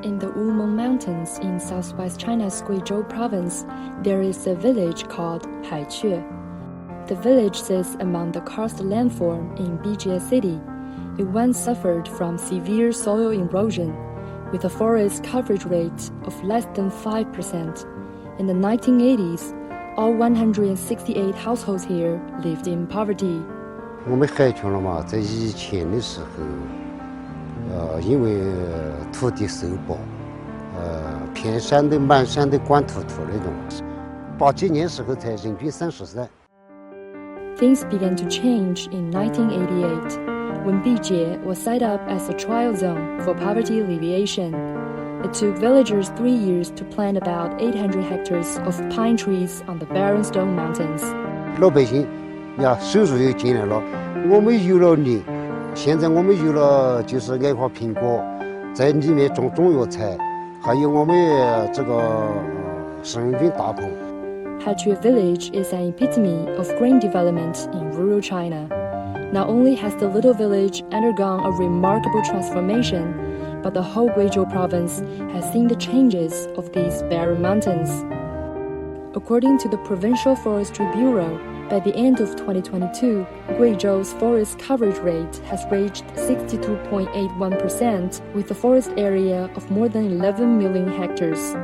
In the Wumeng Mountains in southwest China's Guizhou province, there is a village called Hai. The village sits among the karst landform in Bijie City. It once suffered from severe soil erosion, with a forest coverage rate of less than 5%. In the 1980s, all 168 households here lived in poverty. 我们海群了嘛，在以前的时候，因为土地收薄，偏山的、满山的、光秃秃那种，80几年时候才人均30代。Things began to change in 1988, when Bijie was set up as a trial zone for poverty alleviation. It took villagers 3 years to plant about 800 hectares of pine trees on the barren stone mountains. 老百姓呀，收入又进来了，我们有了林，现在我们有了就是爱花苹果，在里面种中药材，还有我们这个生运大棚。Hai village is an epitome of green development in rural China. Not only has the little village undergone a remarkable transformation, but the whole Guizhou province has seen the changes of these barren mountains. According to the Provincial Forestry Bureau, by the end of 2022, Guizhou's forest coverage rate has reached 62.81%, with a forest area of more than 11 million hectares.